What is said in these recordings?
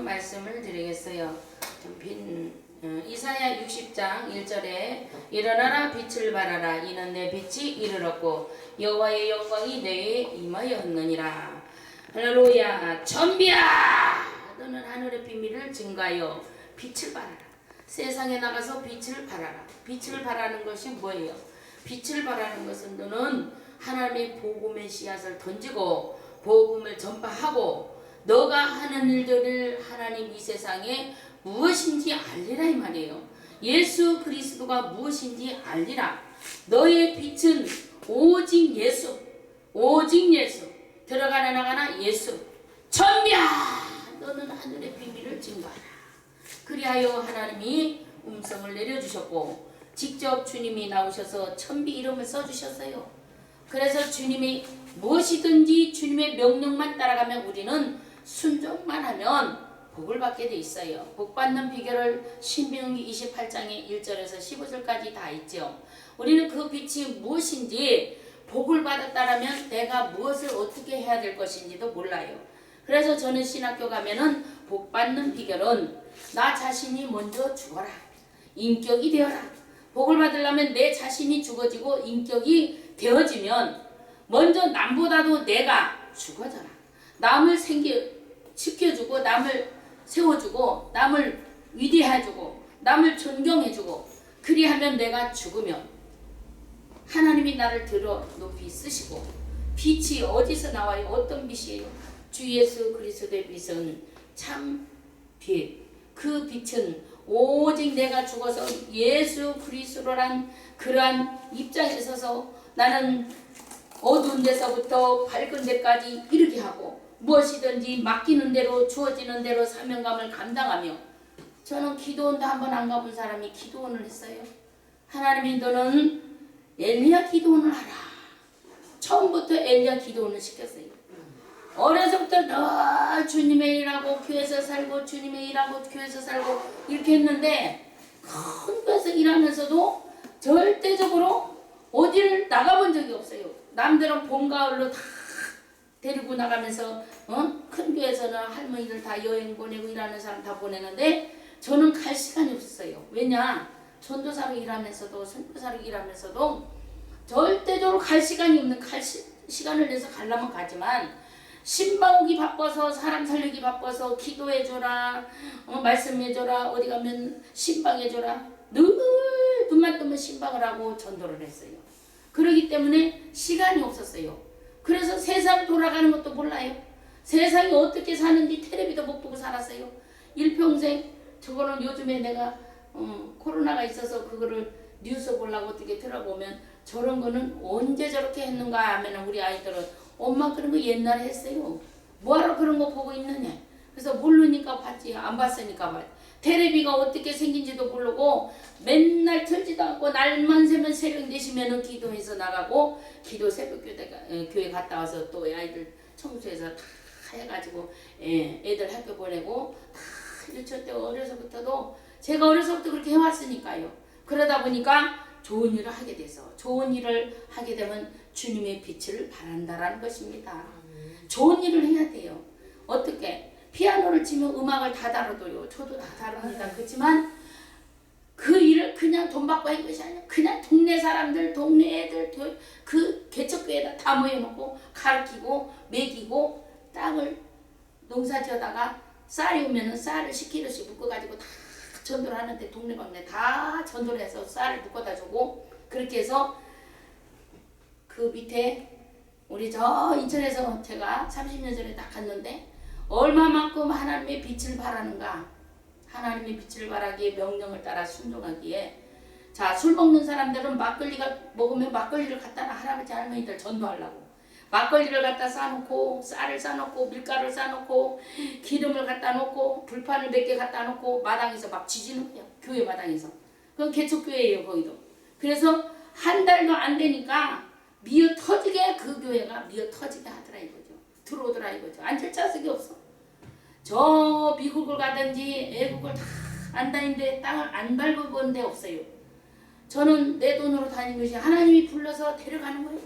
한번 말씀을 드리겠어요. 이사야 60장 1절에 일어나라 빛을 발하라 이는 내 빛이 이르렀고 여호와의 영광이 내게 임하였느니라. 할렐루야. 천비야 너는 하늘의 비밀을 증가하여 빛을 발하라. 세상에 나가서 빛을 발하라. 빛을 발하는 것이 뭐예요? 빛을 발하는 것은 너는 하나님의 복음의 씨앗을 던지고 복음을 전파하고 너가 하는 일들을 하나님 이 세상에 무엇인지 알리라 이 말이에요. 예수 그리스도가 무엇인지 알리라. 너의 빛은 오직 예수, 오직 예수. 들어가나 나가나 예수. 천비야 너는 하늘의 비밀을 증거하라. 그리하여 하나님이 음성을 내려주셨고 직접 주님이 나오셔서 천비 이름을 써주셨어요. 그래서 주님이 무엇이든지 주님의 명령만 따라가면 우리는 순종만 하면 복을 받게 돼 있어요. 복 받는 비결을 신명기 28장의 1절에서 15절까지 다 있죠. 우리는 그 빛이 무엇인지 복을 받았다라면 내가 무엇을 어떻게 해야 될 것인지도 몰라요. 그래서 저는 신학교 가면은 복 받는 비결은 나 자신이 먼저 죽어라. 인격이 되어라. 복을 받으려면 내 자신이 죽어지고 인격이 되어지면 먼저 남보다도 내가 죽어져라. 남을 지켜주고 남을 세워주고 남을 위대해주고 남을 존경해주고 그리하면 내가 죽으면 하나님이 나를 들어 높이 쓰시고 빛이 어디서 나와요? 어떤 빛이에요? 주 예수 그리스도의 빛은 참 빛. 그 빛은 오직 내가 죽어서 예수 그리스도란 그러한 입장에 서서 나는 어두운 데서부터 밝은 데까지 이르게 하고 무엇이든지 맡기는 대로 주어지는 대로 사명감을 감당하며 저는 기도원도 한번 안 가본 사람이 기도원을 했어요. 하나님이 너는 엘리야 기도원을 하라. 처음부터 엘리야 기도원을 시켰어요. 어려서부터 늘 주님의 일하고 교회에서 살고 주님의 일하고 교회에서 살고 이렇게 했는데 큰 교회에서 일하면서도 절대적으로 어디를 나가본 적이 없어요. 남들은 봄 가을로 다 데리고 나가면서 큰 교회에서는 할머니들 다 여행 보내고 일하는 사람 다 보내는데 저는 갈 시간이 없었어요. 왜냐? 전도사로 일하면서도 선교사로 일하면서도 절대적으로 갈 시간이 없는 시간을 내서 가려면 가지만 신방 오기 바빠서 사람 살리기 바빠서 기도해줘라 말씀해줘라 어디 가면 신방해줘라 늘 눈만 뜨면 신방을 하고 전도를 했어요. 그러기 때문에 시간이 없었어요. 그래서 세상 돌아가는 것도 몰라요. 세상이 어떻게 사는지 텔레비도 못 보고 살았어요. 일평생 저거는 요즘에 내가 코로나가 있어서 그거를 뉴스 보려고 어떻게 들어보면 저런 거는 언제 저렇게 했는가 하면 우리 아이들은 엄마 그런 거 옛날에 했어요. 뭐하러 그런 거 보고 있느냐. 그래서 모르니까 봤지 안 봤으니까 봤지. 텔레비가 어떻게 생긴지도 모르고 맨날 틀지도 않고 날만 새면 새벽 4시면은 기도해서 나가고 기도 새벽 교회 갔다 와서 또 아이들 청소해서 다 해가지고 애들 학교 보내고 다 유치원 때 어려서부터도 제가 어려서부터 그렇게 해왔으니까요. 그러다 보니까 좋은 일을 하게 돼서 좋은 일을 하게 되면 주님의 빛을 발한다라는 것입니다. 좋은 일을 해야 돼요. 어떻게? 피아노를 치면 음악을 다 다뤄도요. 저도 다 다룹니다. 그렇지만 그 일을 그냥 돈 받고 한 것이 아니라 그냥 동네 사람들, 동네 애들 그 개척교회에다 다 모여놓고 가르치고 먹이고 땅을 농사지어다가 쌀이 오면은 쌀을 10kg씩 묶어가지고 다 전도를 하는데 동네방네 다 전도를 해서 쌀을 묶어다 주고 그렇게 해서 그 밑에 우리 저 인천에서 제가 30년 전에 딱 갔는데 얼마만큼 하나님의 빛을 바라는가. 하나님의 빛을 바라기에 명령을 따라 순종하기에 자, 술 먹는 사람들은 막걸리가 먹으면 막걸리를 갖다 놔. 할아버지 할머니들 전도하려고 막걸리를 갖다 싸놓고 쌀을 싸놓고 밀가루를 싸놓고 기름을 갖다 놓고 불판을 몇 개 갖다 놓고 마당에서 막 지지는 거예요. 교회 마당에서. 그건 개척교회예요. 거기도. 그래서 한 달도 안 되니까 미어 터지게 그 교회가 미어 터지게 하더라 이거죠. 들어오더라 이거죠. 앉을 자석이 없어. 저 미국을 가든지 애국을 다 안 다니는데 땅을 안 밟아본 데 없어요. 저는 내 돈으로 다니는 것이 하나님이 불러서 데려가는 거예요.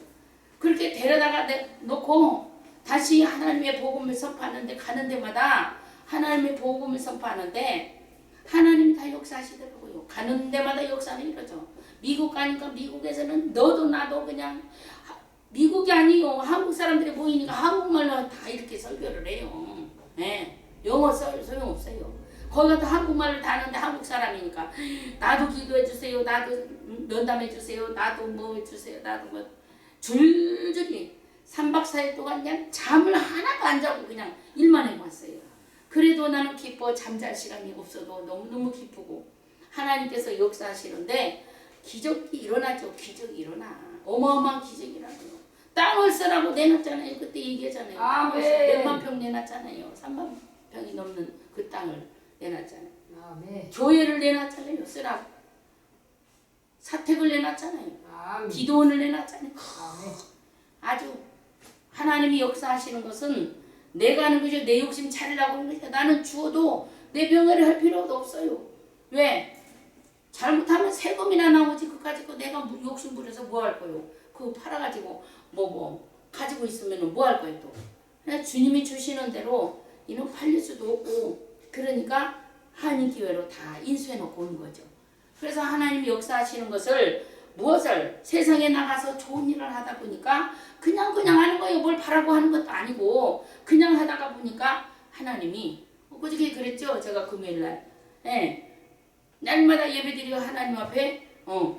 그렇게 데려다가 놓고 다시 하나님의 복음을 선포하는데 가는 데마다 하나님의 복음을 선포하는데 하나님이 다 역사하시더라고요. 가는 데마다 역사는 이러죠. 미국 가니까 미국에서는 너도 나도 그냥 미국이 아니요 한국 사람들이 모이니까 한국말로 다 이렇게 설교를 해요. 네. 영어 소용없어요. 거기 가서 한국말을 다 하는데 한국 사람이니까 나도 기도해 주세요. 나도 면담해 주세요. 나도 뭐 해주세요. 나도 뭐 줄줄이 3박 4일 동안 그냥 잠을 하나도 안 자고 그냥 일만 해왔어요. 그래도 나는 기뻐. 잠잘 시간이 없어도 너무너무 기쁘고 하나님께서 역사하시는데 기적이 일어나죠. 기적이 일어나. 어마어마한 기적이 일어나요. 땅을 쓰라고 내놨잖아요. 그때 얘기하잖아요. 땅을 몇만 평 내놨잖아요. 3만 평이 넘는 그 땅을 내놨잖아요. 아멘. 교회를 내놨잖아요. 쓰라고. 사택을 내놨잖아요. 아멘. 기도원을 내놨잖아요. 아멘. 아주 하나님이 역사하시는 것은 내가 하는 것이 내 욕심 차리려고 하는 것이야. 나는 죽어도 내 병아리 할 필요도 없어요. 왜? 잘못하면 세금이나 나오지. 그까짓 거 내가 욕심 부려서 뭐 할 거요? 그거 팔아가지고 뭐 가지고 있으면 뭐 할 거예요 또. 그냥 주님이 주시는 대로 이는 팔릴 수도 없고 그러니까 한인기회로 다 인수해놓고 오는 거죠. 그래서 하나님이 역사하시는 것을 무엇을 세상에 나가서 좋은 일을 하다 보니까 그냥 하는 거예요. 뭘 바라고 하는 것도 아니고 그냥 하다가 보니까 하나님이 그저께 그랬죠. 제가 금요일날 날마다 예배드리고 하나님 앞에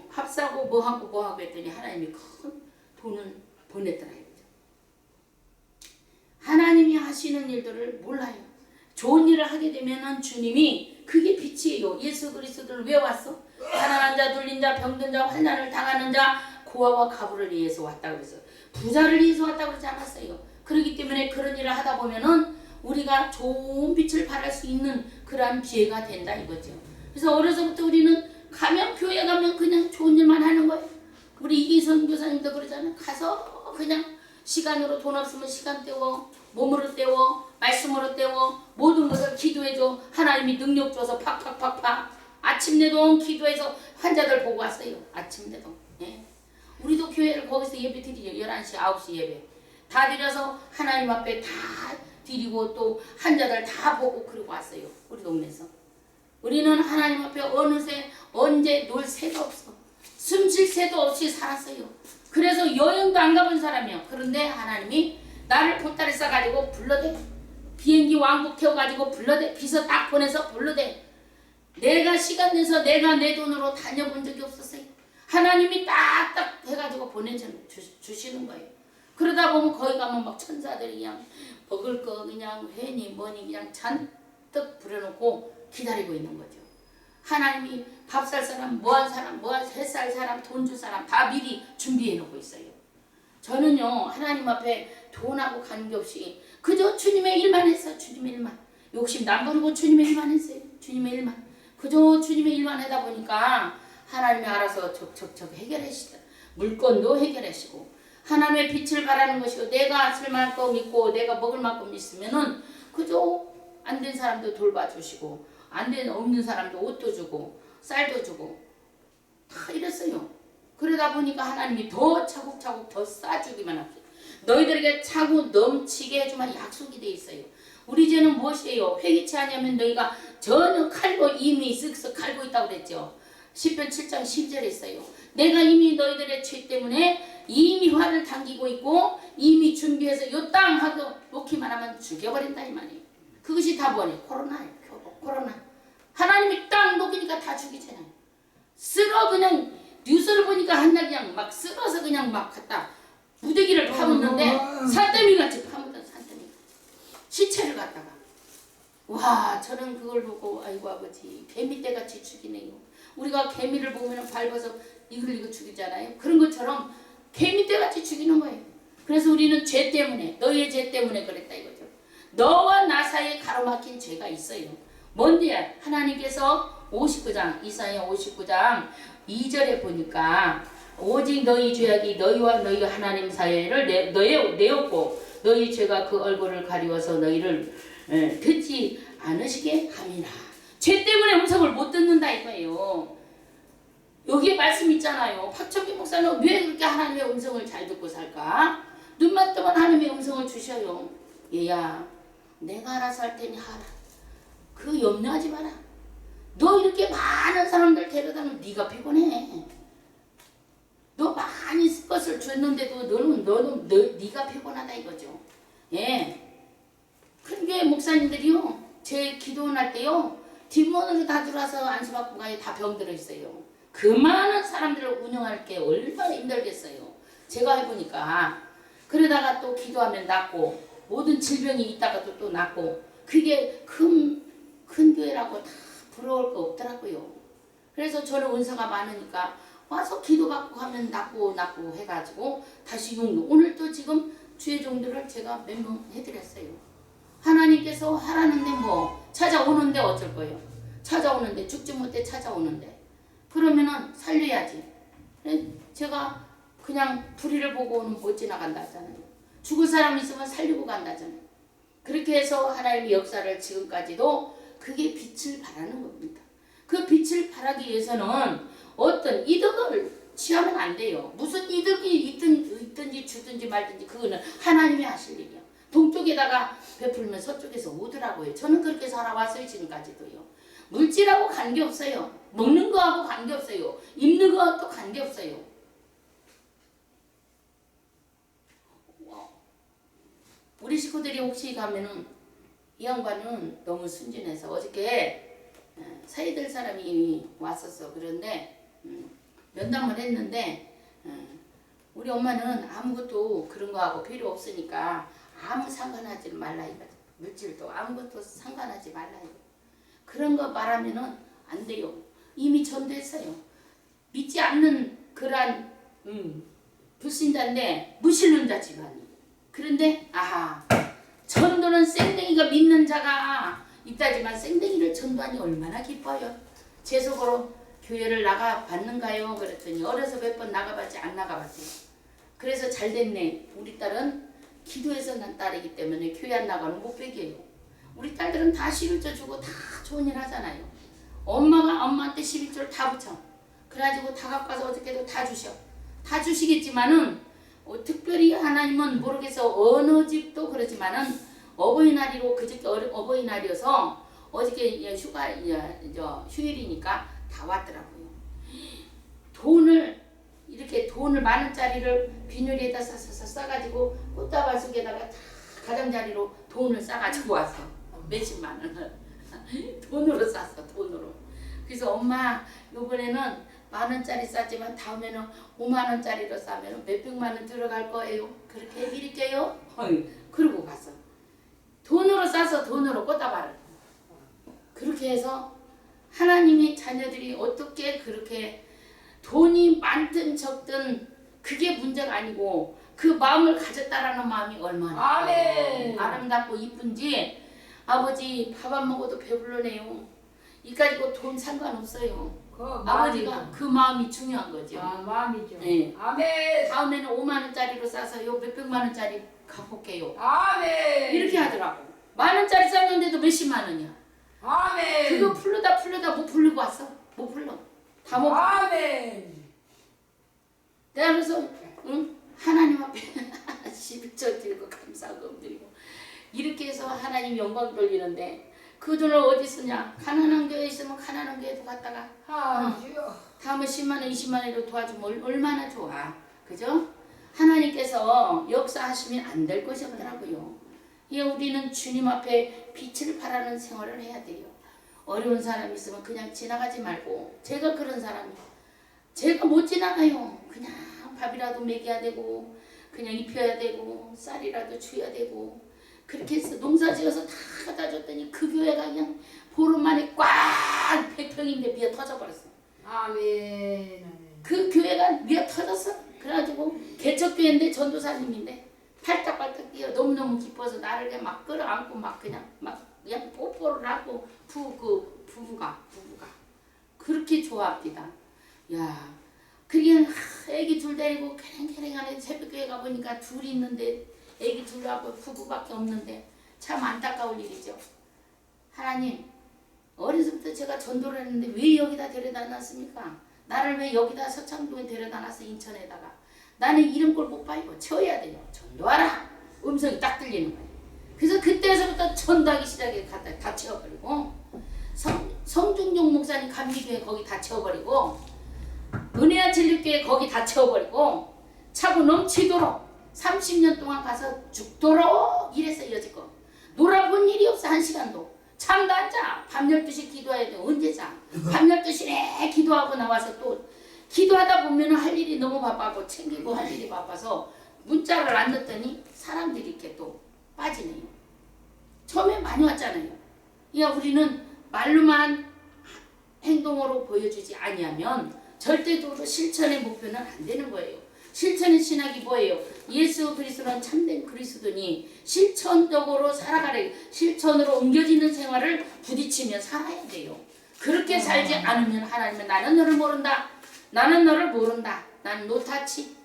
합사고 뭐하고 했더니 하나님이 큰 돈을 보냈더라 이거죠. 하나님이 하시는 일들을 몰라요. 좋은 일을 하게 되면은 주님이 그게 빛이에요. 예수 그리스도를 왜 왔어? 가난한 자, 눌린 자, 병든 자, 환난을 당하는 자, 고아와 가부를 위해서 왔다고 그랬어요. 부자를 위해서 왔다고 그러지 않았어요. 그렇기 때문에 그런 일을 하다 보면은 우리가 좋은 빛을 발할 수 있는 그러한 기회가 된다 이거죠. 그래서 어려서부터 우리는 가면 교회 가면 그냥 좋은 일만 하는 거예요. 우리 이기선 교사님도 그러잖아요. 가서 그냥 시간으로 돈 없으면 시간 때워, 몸으로 때워, 말씀으로 때워, 모든 것을 기도해줘. 하나님이 능력 줘서 팍팍팍팍 아침 내동 기도해서 환자들 보고 왔어요. 아침 내동. 예. 우리도 교회를 거기서 예배 드리죠. 11시 9시 예배 다 드려서 하나님 앞에 다 드리고 또 환자들 다 보고 그러고 왔어요. 우리 동네에서. 우리는 하나님 앞에 어느새 언제 놀 새도 없어. 숨 쉴 새도 없이 살았어요. 그래서 여행도 안 가본 사람이요. 그런데 하나님이 나를 보따리 싸가지고 불러대. 비행기 왕복 태워가지고 불러대. 비서 딱 보내서 불러대. 내가 시간 내서 내가 내 돈으로 다녀본 적이 없었어요. 하나님이 딱딱 해가지고 보내주시는 거예요. 그러다 보면 거기 가면 막 천사들이 그냥 먹을 거 그냥 회니 뭐니 그냥 잔뜩 부려놓고 기다리고 있는 거죠. 하나님이 밥 살 사람, 뭐한 사람, 햇살 사람, 돈 줄 사람 다 미리 준비해 놓고 있어요. 저는요 하나님 앞에 돈하고 관계없이 그저 주님의 일만 했어요. 주님의 일만. 욕심 남 부리고 주님의 일만 했어요. 주님의 일만. 그저 주님의 일만 하다 보니까 하나님이 알아서 척척척 해결하시다. 물건도 해결하시고 하나님의 빛을 바라는 것이고 내가 쓸 만큼 있고 내가 먹을 만큼 있으면은 그저 안 된 사람도 돌봐주시고 없는 사람도 옷도 주고 쌀도 주고 다 이랬어요. 그러다 보니까 하나님이 더 차곡차곡 더 싸주기만 합니다. 너희들에게 차고 넘치게 해주면 약속이 돼 있어요. 우리 죄는 무엇이에요? 회개치 않으면 너희가 전혀 칼고 이미 쓱쓱 칼고 있다고 그랬죠. 시편 7장 10절에 있어요. 내가 이미 너희들의 죄 때문에 이미 화를 당기고 있고 이미 준비해서 요 땅 하고 놓기만 하면 죽여버린다 이 말이에요. 그것이 다 뭐예요? 코로나예요. 코로나. 하나님이 땅 녹이니까 다 죽이잖아요. 쓸어 그냥 뉴스를 보니까 한날 그냥 막 쓸어서 그냥 막 갖다 무더기를 파묻는데 산더미같이 파묻은 산더미 시체를 갖다가 와 저는 그걸 보고 아이고 아버지 개미떼같이 죽이네요. 우리가 개미를 보면 밟아서 이거 죽이잖아요. 그런 것처럼 개미떼같이 죽이는 거예요. 그래서 우리는 죄 때문에 너희의 죄 때문에 그랬다 이거죠. 너와 나 사이에 가로막힌 죄가 있어요. 뭔데야? 하나님께서 59장 이사야 59장 2절에 보니까 오직 너희 죄악이 너희와 너희 하나님 사이를 내었고 너희 죄가 그 얼굴을 가리워서 너희를 듣지 않으시게 함이라. 죄 때문에 음성을 못 듣는다 이거예요. 여기에 말씀 있잖아요. 박철기 목사는 왜 그렇게 하나님의 음성을 잘 듣고 살까? 눈만 뜨면 하나님의 음성을 주셔요. 얘야 내가 알아서 할 테니 하라. 염려하지 마라. 너 이렇게 많은 사람들 데려다면 네가 피곤해. 너 많이 것을 줬는데도 너는 네가 피곤하다 이거죠. 예. 큰 교회 목사님들이요, 제 기도할 때요, 뒷문으로 다 들어와서 안수받고 가요. 다 병들어 있어요. 그 많은 사람들을 운영할 게 얼마나 힘들겠어요. 제가 해보니까. 그러다가 또 기도하면 낫고, 모든 질병이 있다가 또 낫고, 그게 큰 교회라고 다 부러울 거 없더라고요. 그래서 저는 은사가 많으니까 와서 기도받고 하면 낫고 해가지고 다시 용도. 오늘 또 지금 주의 종들을 제가 몇 명 해드렸어요. 하나님께서 하라는데 뭐 찾아오는데 어쩔 거예요. 찾아오는데 죽지 못해 찾아오는데 그러면은 살려야지. 제가 그냥 불의를 보고는 못 지나간다 하잖아요. 죽을 사람 있으면 살리고 간다잖아요. 그렇게 해서 하나님의 역사를 지금까지도 그게 빛을 발하는 겁니다. 그 빛을 발하기 위해서는 어떤 이득을 취하면 안 돼요. 무슨 이득이 있든지 주든지 말든지 그거는 하나님이 하실 일이야. 동쪽에다가 베풀면 서쪽에서 오더라고요. 저는 그렇게 살아왔어요. 지금까지도요. 물질하고 관계없어요. 먹는 거하고 관계없어요. 입는 거하고 관계없어요. 우리 식구들이 혹시 가면은 이 양반은 너무 순진해서 어저께 사이들 사람이 왔었어. 그런데 면담을 했는데 우리 엄마는 아무것도 그런 거하고 필요 없으니까 아무 상관하지 말라 이거. 물질도 아무것도 상관하지 말라 이거. 그런 거 말하면은 안 돼요. 이미 전도했어요. 믿지 않는 그러한 불신자인데 무신론자 집안이. 그런데 아하, 전도는 생댕이가 믿는 자가 있다지만 생댕이를 전도하니 얼마나 기뻐요. 제 속으로 교회를 나가봤는가요? 그랬더니 어려서 몇 번 나가봤지 안 나가봤대요. 그래서 잘 됐네. 우리 딸은 기도해서 난 딸이기 때문에 교회 안 나가는 못 베겨요. 우리 딸들은 다 11조 주고 다 좋은 일 하잖아요. 엄마가 엄마한테 11조를 다 붙여. 그래가지고 다 갖고 와서 어저께도 다 주셔. 다 주시겠지만은 특별히 하나님은 모르겠어. 어느 집도 그러지만은 어버이날이로 그저께 어버이날이어서 어저께 휴일이니까 다 왔더라고요. 돈을 만 원짜리를 비닐에다 싸가지고 꽃다발 속에다가 다 가장자리로 돈을 싸가지고 와서 몇십만 원을 돈으로 쌌어. 돈으로. 그래서 엄마 요번에는 만 원짜리 쌌지만 다음에는 5만 원짜리로 싸면 몇백만 원 들어갈 거예요. 그렇게 해드릴게요. 그러고 갔어. 돈으로 싸서 돈으로 꽃다발을. 그렇게 해서 하나님의 자녀들이 어떻게 그렇게 돈이 많든 적든 그게 문제가 아니고 그 마음을 가졌다라는 마음이 얼마나 아멘. 아름답고 이쁜지. 아버지 밥 안 먹어도 배불러네요. 이까지고 돈 상관없어요. 아버지가 그 마음이 중요한 거죠. 마음이죠. 네. 아멘. 다음에는 5만 원짜리로 싸서 요 몇백만 원짜리 갚을게요. 아멘. 이렇게 하더라고. 만 원짜리 쌌는데도 몇십만 원이야. 아멘. 그거 풀르다 못 풀리고 왔어. 못 풀러. 다 못. 아멘. 내가 그래서 하나님 앞에 11조 드리고 감사하고 드리고 이렇게 해서 하나님 영광 돌리는데 그 돈을 어디 쓰냐? 가난한 교회 있으면 가난한 교회도 갔다가 다음에 10만 원 20만 원으로 도와주면 얼마나 좋아. 그죠? 하나님께서 역사하시면 안 될 것이 없더라고요. 예, 우리는 주님 앞에 빛을 발하는 생활을 해야 돼요. 어려운 사람 있으면 그냥 지나가지 말고. 제가 그런 사람이에요. 제가 못 지나가요. 그냥 밥이라도 먹여야 되고 그냥 입혀야 되고 쌀이라도 줘야 되고 그렇게 해서 농사 지어서 다 갖다 줬더니 그 교회가 그냥 보름 만에 꽉 100평인데 미어 터져버렸어. 아멘. 그 교회가 미어 터졌어. 그래가지고 개척교회인데 전도사님인데 팔딱팔딱 뛰어 너무너무 기뻐서 나를 그냥 막 끌어안고 막 그냥 뽀뽀를 하고 부부가 그렇게 좋아합니다. 야, 그게 애기 둘 데리고 캐랭캐랭하네. 새벽교회 가보니까 둘이 있는데 애기 둘하고 부부밖에 없는데 참 안타까울 일이죠. 하나님, 어려서부터 제가 전도를 했는데 왜 여기다 데려다 놨습니까? 나를 왜 여기다 서창동에 데려다 놨어? 인천에다가. 나는 이런 걸 못 봐요. 채워야 돼요. 전도하라. 음성이 딱 들리는 거예요. 그래서 그때서부터 전도하기 시작해 다 채워버리고 목사님 감리교회 거기 다 채워버리고 은혜와 진리교회 거기 다 채워버리고 차고 넘치도록 30년 동안 가서 죽도록 일해서 이어지고 놀아본 일이 없어. 한 시간도 잠도 안 자. 밤 12시 기도해야 돼. 언제 자? 밤 12시에 기도하고 나와서 또 기도하다 보면 할 일이 너무 바빠고 챙기고 할 일이 바빠서 문자를 안 넣었더니 사람들이 이렇게 또 빠지네요. 처음에 많이 왔잖아요. 그러니까 우리는 말로만 행동으로 보여주지 아니하면 절대적으로 실천의 목표는 안 되는 거예요. 실천의 신학이 뭐예요? 예수 그리스도는 참된 그리스도니 실천적으로 살아가래. 실천으로 옮겨지는 생활을 부딪히며 살아야 돼요. 그렇게 살지 않으면 하나님은 나는 너를 모른다. 나는 너를 모른다. 나는 노타치.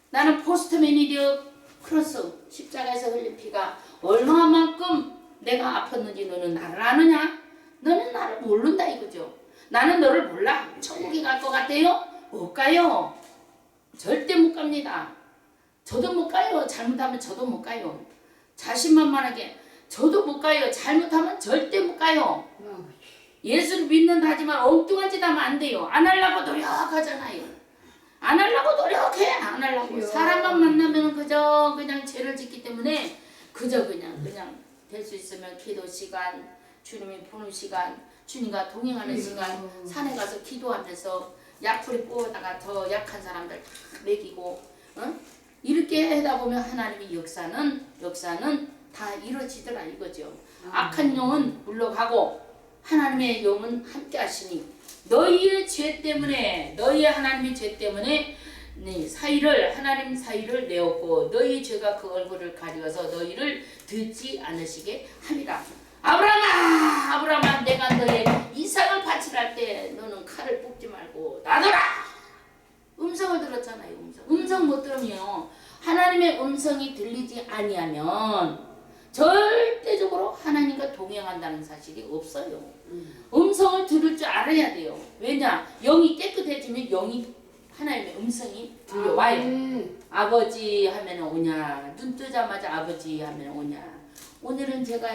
나는 포스트맨이 되어 크로스 십자가에서 흘린 피가 얼마만큼 내가 아팠는지 너는 나를 아느냐? 너는 나를 모른다 이거죠. 나는 너를 몰라. 천국에 갈 것 같아요? 못 가요. 절대 못 갑니다. 저도 못 가요. 잘못하면 저도 못 가요. 자신만만하게 저도 못 가요. 잘못하면 절대 못 가요. 예수를 믿는다 하지만 엉뚱한 짓 하면 안 돼요. 안 하려고 노력하잖아요. 안 하려고 노력해. 안 하려고. 사람만 만나면 그저 그냥 죄를 짓기 때문에 그저 그냥 될 수 있으면 기도 시간, 주님이 보는 시간, 주님과 동행하는 시간, 산에 가서 기도하면서 약풀이 뽑아다가 더 약한 사람들 다 먹이고 이렇게 하다 보면 하나님의 역사는 다 이루어지더라 이거죠. 악한 영은 물러가고 하나님의 영은 함께 하시니 너희의 죄 때문에 너희의 하나님의 죄 때문에 하나님 사이를 내었고 너희 죄가 그 얼굴을 가리워서 너희를 듣지 않으시게 함이라. 아브라함아 내가 너의 이삭을 바치랄 때 너는 칼을 뽑지 말고 놔둬라. 음성을 들었잖아요. 음성 못 들으면 하나님의 음성이 들리지 아니하면 절대적으로 하나님과 동행한다는 사실이 없어요. 음성을 들을 줄 알아야 돼요. 왜냐? 영이 깨끗해지면 하나님의 음성이 들려와요. 아버지 하면 오냐. 눈 뜨자마자 아버지 하면 오냐. 오늘은 제가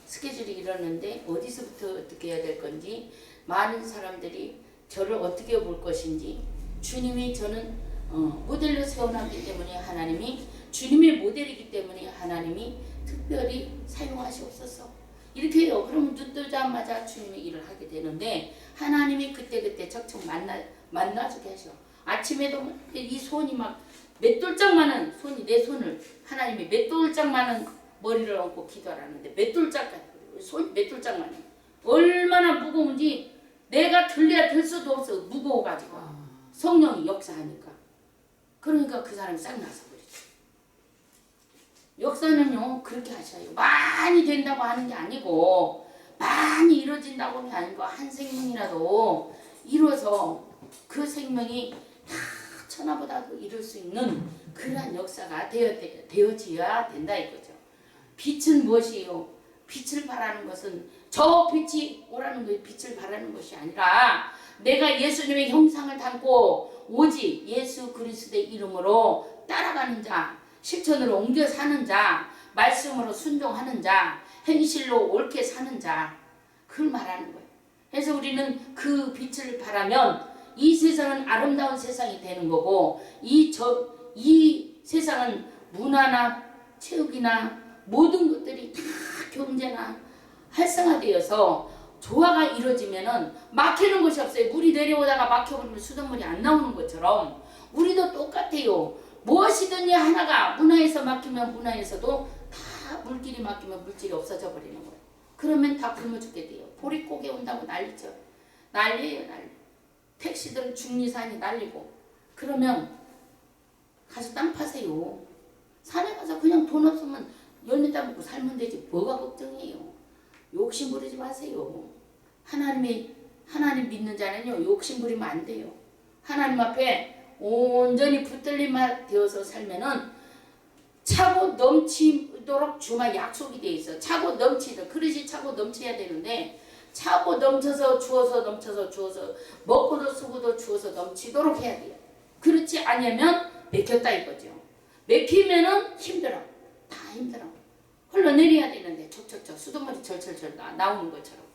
스케줄이 이러는데 어디서부터 어떻게 해야 될 건지 많은 사람들이 저를 어떻게 볼 것인지 주님이 저는 모델로 세워놨기 때문에 하나님이 주님의 모델이기 때문에 하나님이 특별히 사용하시옵소서. 이렇게 해요. 그러면 눈 뜨자마자 주님의 일을 하게 되는데 하나님이 그때그때 적적 만나주게 하셔. 아침에도 이 손이 막 맷돌짝만한 손이 내 손을 하나님이 맷돌짝만한 머리를 얹고 기도하라는데 손 맷돌짝만해. 얼마나 무거운지 내가 들려야 들 수도 없어. 무거워가지고 성령이 역사하니까. 그러니까 그 사람이 싹 나서 버리죠. 역사는요 그렇게 하셔요. 많이 된다고 하는 게 아니고 많이 이루어진다고 하는 게 아니고 한 생명이라도 이루어서 그 생명이 다 천하보다도 이룰 수 있는 그러한 역사가 되어져야 된다 이거죠. 빛은 무엇이에요? 빛을 바라는 것은 저 빛이 오라는 거예요. 빛을 바라는 것이 아니라 내가 예수님의 형상을 담고 오직 예수 그리스도의 이름으로 따라가는 자, 실천으로 옮겨 사는 자, 말씀으로 순종하는 자, 행실로 옳게 사는 자, 그걸 말하는 거예요. 그래서 우리는 그 빛을 바라면 이 세상은 아름다운 세상이 되는 거고 이 세상은 문화나 체육이나 모든 것들이 다 경제나 활성화되어서 조화가 이루어지면은 막히는 것이 없어요. 물이 내려오다가 막혀버리면 수돗물이 안 나오는 것처럼 우리도 똑같아요. 무엇이든지 하나가 문화에서 막히면 문화에서도 다 물길이 막히면 물질이 없어져 버리는 거예요. 그러면 다 굶어 죽게 돼요. 보릿고개 온다고 난리죠. 난리예요, 난리. 택시들은 중리산이 난리고. 그러면 가서 땅 파세요. 산에 가서 그냥 돈 없으면 열매 따먹고 살면 되지. 뭐가 걱정이에요. 욕심 부리지 마세요. 하나님 믿는 자는요 욕심 부리면 안 돼요. 하나님 앞에 온전히 붙들림만 되어서 살면은 차고 넘치도록 주마 약속이 돼 있어. 차고 넘치도록 그릇이 차고 넘쳐야 되는데 차고 넘쳐서 주어서 먹고도 쓰고도 주어서 넘치도록 해야 돼요. 그렇지 않으면 맥혔다 이거죠. 맥히면은 힘들어. 다 힘들어. 흘러내려야 되는데 척척척 수돗물이 절철절 나오는 것처럼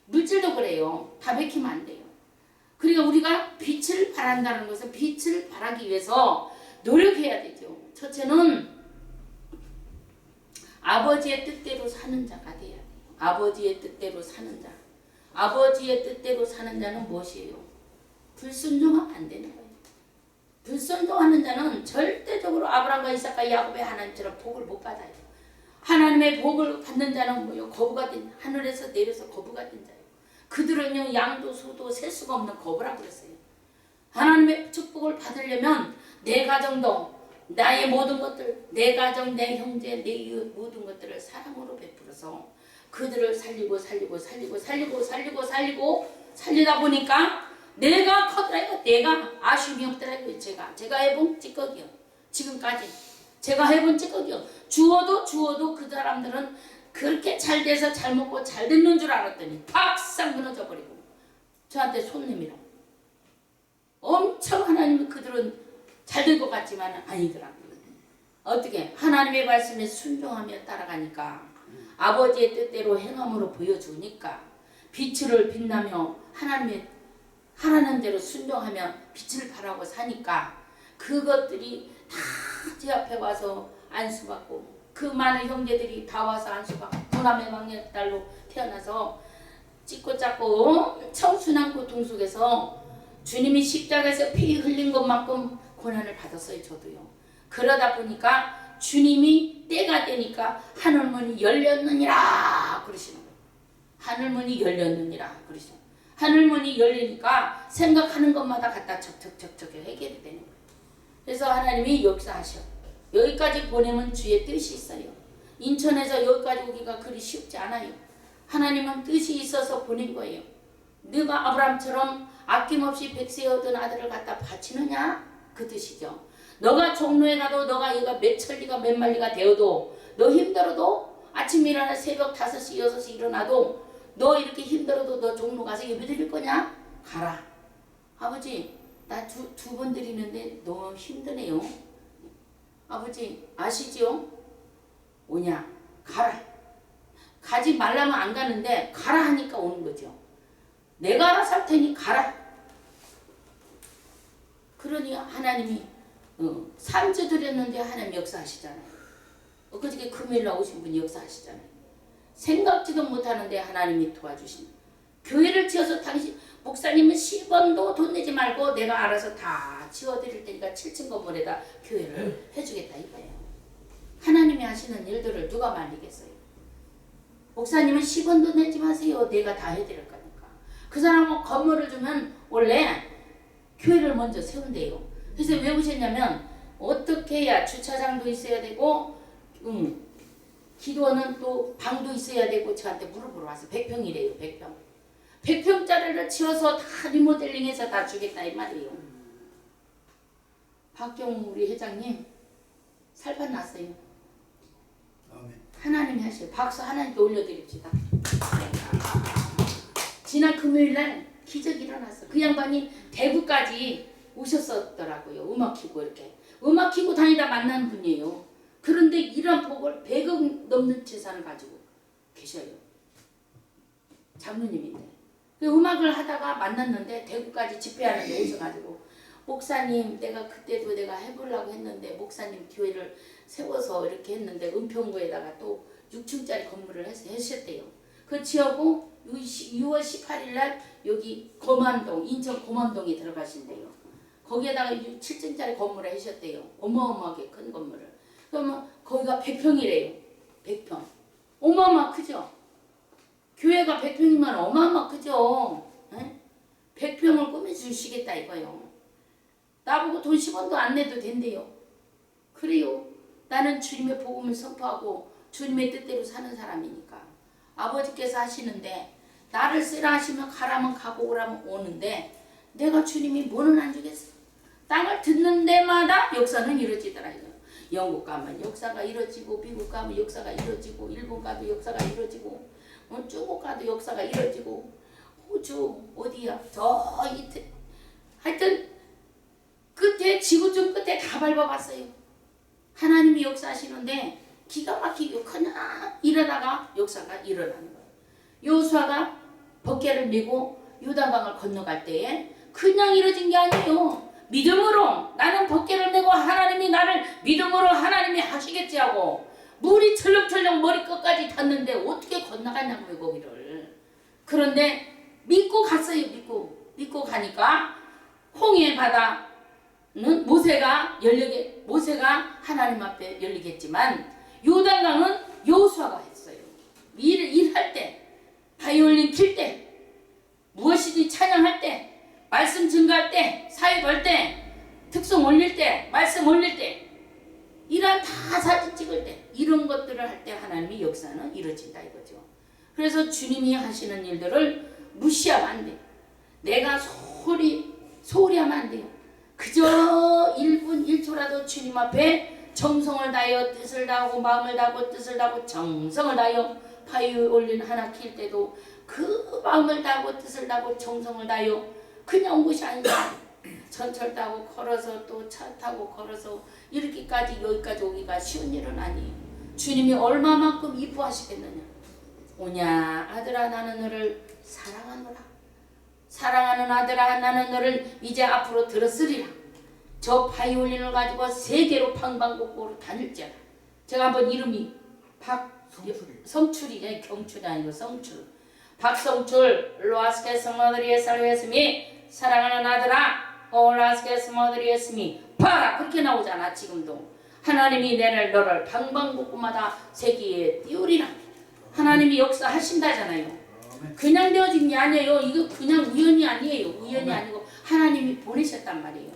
물질도 그래요. 다 맥히면 안 돼요. 그러니까 우리가 빛을 발한다는 것은 빛을 발하기 위해서 노력해야 되죠. 첫째는 아버지의 뜻대로 사는 자가 돼야 돼요. 아버지의 뜻대로 사는 자. 아버지의 뜻대로 사는 자는 무엇이에요? 불순종하면 안 되는 거예요. 불순종하는 자는 절대적으로 아브라함과 이삭과 야곱의 하나님처럼 복을 못 받아요. 하나님의 복을 받는 자는 뭐요? 거부가 된, 하늘에서 내려서 거부가 된 자예요. 그들은요, 양도 소도 셀 수가 없는 거부라고 그랬어요. 하나님의 축복을 받으려면 내 가정도, 나의 모든 것들, 내 가정, 내 형제, 내 이웃 모든 것들을 사랑으로 베풀어서 그들을 살리고 살리다 보니까 내가 커더라고요. 내가 아쉬움이 없더라고요. 제가 해본 찌꺼기요. 지금까지 제가 해본 찌꺼기요. 주어도 그 사람들은 그렇게 잘 돼서 잘 먹고 잘 됐는 줄 알았더니 박상 무너져 버리고 저한테 손 내밀어. 엄청 하나님은 그들은 잘 될 것 같지만 아니더라고요. 어떻게? 하나님의 말씀에 순종하며 따라가니까 아버지의 뜻대로 행함으로 보여주니까 빛을 빛나며 하나님 대로 순종하며 빛을 발하고 사니까 그것들이 다 제 앞에 와서 안수받고 그 많은 형제들이 다 와서 안수받고 두남의 막내딸로 태어나서 찢고 짰고 엄청 순한 고통 속에서 주님이 십자가에서 피 흘린 것만큼 고난을 받았어요. 저도요. 그러다 보니까 주님이 때가 되니까 하늘문이 열렸느니라 그러시는 거예요. 하늘문이 열렸느니라 그러시는 거예요. 하늘문이 열리니까 생각하는 것마다 갖다 척척척척 해결이 되는 거예요. 그래서 하나님이 역사하셔. 여기까지 보내면 주의 뜻이 있어요. 인천에서 여기까지 오기가 그리 쉽지 않아요. 하나님은 뜻이 있어서 보낸 거예요. 네가 아브라함처럼 아낌없이 백세 얻은 아들을 갖다 바치느냐? 그 뜻이죠. 너가 종로에 가도 너가 얘가 몇 천리가 몇 만리가 되어도 너 힘들어도 아침에 일어나 새벽 5시 6시 일어나도 너 이렇게 힘들어도 너 종로 가서 예배 드릴 거냐? 가라. 아버지 나 두 번 드리는데 너무 힘드네요. 아버지 아시지요? 오냐? 가라. 가지 말라면 안 가는데 가라 하니까 오는 거죠. 내가 알아서 할 테니 가라. 그러니 하나님이 3주 드렸는데 하나님 역사하시잖아요. 엊그저께 금요일날 오신 분이 역사하시잖아요. 생각지도 못하는데 하나님이 도와주신 교회를 지어서 당신 목사님은 10원도 돈 내지 말고 내가 알아서 다 지어드릴 테니까 7층 건물에다 교회를 해주겠다 이거예요. 하나님이 하시는 일들을 누가 말리겠어요. 목사님은 10원도 내지 마세요. 내가 다 해드릴 거니까. 그 사람은 건물을 주면 원래 교회를 먼저 세운대요. 그래서 왜 오셨냐면 어떻게 해야 주차장도 있어야 되고 기도원은 또 방도 있어야 되고 저한테 물어보러 와서 100평이래요. 100평. 100평짜리를 지어서 다 리모델링해서 다 주겠다 이 말이에요. 박경우 우리 회장님 살판 났어요. 아멘. 하나님이 하셔요. 박수 하나님께 올려드립시다. 지난 금요일날 기적이 일어났어. 그 양반이 대구까지 오셨었더라고요. 음악 키고 이렇게. 음악 키고 다니다 만난 분이에요. 그런데 이런 복을 100억 넘는 재산을 가지고 계셔요. 장로님인데. 그 음악을 하다가 만났는데 대구까지 집회하는데 오셔가지고 목사님 내가 그때도 내가 해보려고 했는데 목사님 교회를 세워서 이렇게 했는데 은평구에다가 또 6층짜리 건물을 하셨대요. 그 지하고 6월 18일 날 여기 검안동 인천 검안동에 들어가신대요. 거기에다가 7층짜리 건물을 하셨대요. 어마어마하게 큰 건물을. 그러면 거기가 100평이래요. 100평. 어마어마 크죠? 교회가 100평이면 어마어마 크죠? 에? 100평을 꾸며주시겠다 이거요. 나보고 돈 10원도 안 내도 된대요. 그래요. 나는 주님의 복음을 선포하고 주님의 뜻대로 사는 사람이니까. 아버지께서 하시는데 나를 쓰라 하시면 가라면 가고 오라면 오는데 내가 주님이 뭐는 안 주겠어. 땅을 듣는 데마다 역사는 이루어지더라 이거. 영국 가면 역사가 이루어지고 미국 가면 역사가 이루어지고 일본 가도 역사가 이루어지고 중국 가도 역사가 이루어지고 호주 어디야 저 이태 하여튼 끝에 지구촌 끝에 다 밟아봤어요. 하나님이 역사하시는데 기가 막히게 그냥 이러다가 역사가 일어나는 거예요. 여호수아가 벗개를 메고 요단강을 건너갈 때에 그냥 이루어진 게 아니에요. 믿음으로 나는 벗개를 메고 하나님이 나를 믿음으로 하나님이 하시겠지 하고 물이 철렁철렁 머리끝까지 닿는데 어떻게 건너가냐고요 거기를. 그런데 믿고 갔어요. 믿고 가니까 홍해 바다는 모세가 하나님 앞에 열리겠지만 요단강은 여호수아가 했어요. 일할 때, 바이올린 킬 때, 무엇이든 찬양할 때, 말씀 증거할 때, 사회 걸 때, 특송 올릴 때, 말씀 올릴 때, 이런 다 사진 찍을 때, 이런 것들을 할 때 하나님의 역사는 이루어진다 이거죠. 그래서 주님이 하시는 일들을 무시하면 안 돼요. 내가 소홀히 하면 안 돼요. 그저 1분 1초라도 주님 앞에 정성을 다하여 뜻을 다하고 마음을 다하고 뜻을 다하고 정성을 다하여 바이올린 하나 킬 때도 그 마음을 다하고 뜻을 다하고 정성을 다하여 그냥 온 것이 아니라 전철 타고 걸어서 또 차 타고 걸어서 이렇게까지 여기까지 오기가 쉬운 일은 아니에요. 주님이 얼마만큼 이뻐하시겠느냐. 오냐 아들아 나는 너를 사랑하노라. 사랑하는 아들아 나는 너를 이제 앞으로 들었으리라. 저 바이올린을 가지고 세계로 방방곡곡으로 다닐지어다. 제가 한번 이름이 성출이 경출이 아니고 성출. 박성출 로아스케 성마들이의 살로했음이 사랑하는 아들아 오라스케 성마들이었음이 봐라 그렇게 나오잖아. 지금도 하나님이 너를 방방곡곡마다 세계에 띄우리라. 하나님이 역사하신다잖아요. 그냥 되어진 게 아니에요. 이거 그냥 우연이 아니에요. 우연이 아니고 하나님이 보내셨단 말이에요.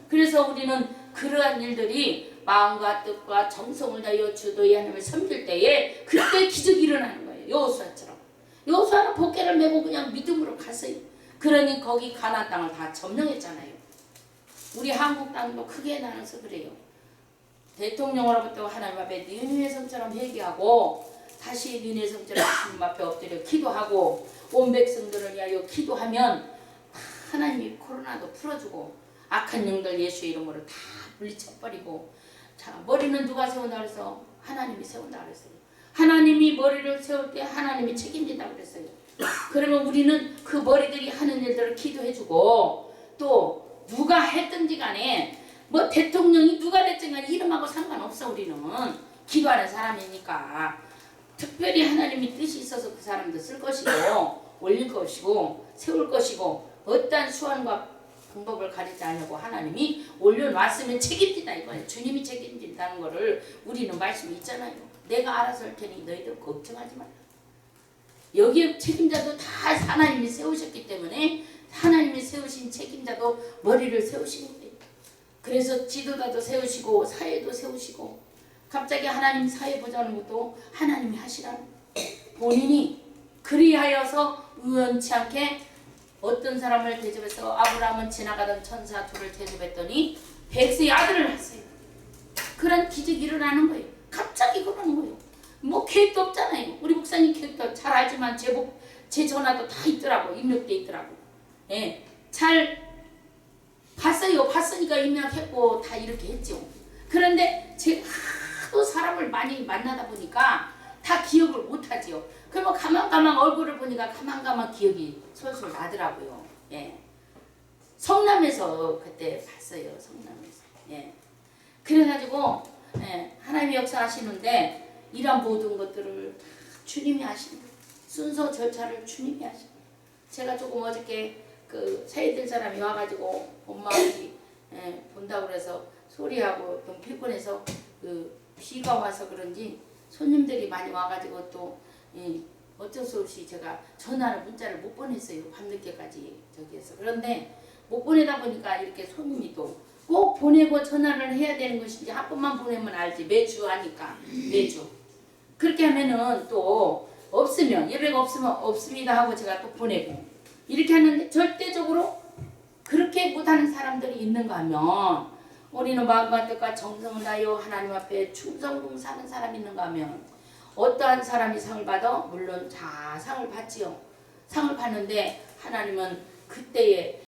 그래서 우리는 그러한 일들이 마음과 뜻과 정성을 다하여 주도의 하나님을 섬길 때에 그때 기적이 일어나는 거예요. 여호수아처럼. 여호수아는 벗개를 메고 그냥 믿음으로 갔어요. 그러니 거기 가나안 땅을 다 점령했잖아요. 우리 한국 땅도 크게 나눠서 그래요. 대통령으로부터 하나님 앞에 니느웨 성처럼 회개하고 다시 니느웨 성처럼 주님 앞에 엎드려 기도하고 온 백성들을 위하여 기도하면 하나님이 코로나도 풀어주고 악한 영들 예수의 이름으로 다 물리쳐버리고. 자, 머리는 누가 세운다 그래서 하나님이 세운다 그랬어요. 하나님이 머리를 세울 때 하나님이 책임진다 그랬어요. 그러면 우리는 그 머리들이 하는 일들을 기도해주고 또 누가 했든지 간에 뭐 대통령이 누가 됐든 간에 이름하고 상관없어. 우리는 기도하는 사람이니까 특별히 하나님이 뜻이 있어서 그 사람도 쓸 것이고 올릴 것이고 세울 것이고 어떠한 수완과 방법을 가리지 않으려고 하나님이 올려놨으면 책임진다 이거예요. 주님이 책임진다는 거를 우리는 말씀이 있잖아요. 내가 알아서 할 테니 너희들 걱정하지 마라. 여기에 책임자도 다 하나님이 세우셨기 때문에 하나님이 세우신 책임자도 머리를 세우시는 거예요. 그래서 지도자도 세우시고 사회도 세우시고 갑자기 하나님 사회 보자는 것도 하나님이 하시라는 본인이 그리하여서 우연치 않게 어떤 사람을 대접해서 아브라함은 지나가던 천사 둘을 대접했더니 백세의 아들을 낳았어요. 그런 기적이 일어나는 거예요. 갑자기 그러는 거예요. 뭐 계획도 없잖아요. 우리 목사님 계획도 잘 알지만 제 전화도 다 있더라고. 입력돼 있더라고. 예, 잘 봤어요. 봤으니까 입력했고 다 이렇게 했죠. 그런데 제가 하도 사람을 많이 만나다 보니까 다 기억을 못하지요. 그러면 가만 얼굴을 보니까 가만 기억이 솔솔 나더라고요. 예. 성남에서 그때 봤어요. 성남에서. 예. 그래가지고 예, 하나님이 역사하시는데 이런 모든 것들을 주님이 하시는 거예요. 순서 절차를 주님이 하시는 거예요. 제가 조금 어저께 그 새해들 사람이 와가지고 엄마 우리 예, 본다고 그래서 소리하고 좀 피곤해서 그 비가 와서 그런지 손님들이 많이 와가지고 또 어쩔 수 없이 제가 전화를 문자를 못 보냈어요. 밤늦게까지 저기에서. 그런데 못 보내다 보니까 이렇게 손님이 또 꼭 보내고 전화를 해야 되는 것인지 한 번만 보내면 알지. 매주 하니까 매주. 그렇게 하면은 또 없으면 예배가 없으면 없습니다 하고 제가 또 보내고 이렇게 하는데 절대적으로 그렇게 못하는 사람들이 있는가 하면 우리는 마음과 뜻과 정성을 다하여 하나님 앞에 충성봉 사는 사람이 있는가 하면 어떠한 사람이 상을 받아? 물론 다 상을 받지요. 상을 받는데 하나님은 그때에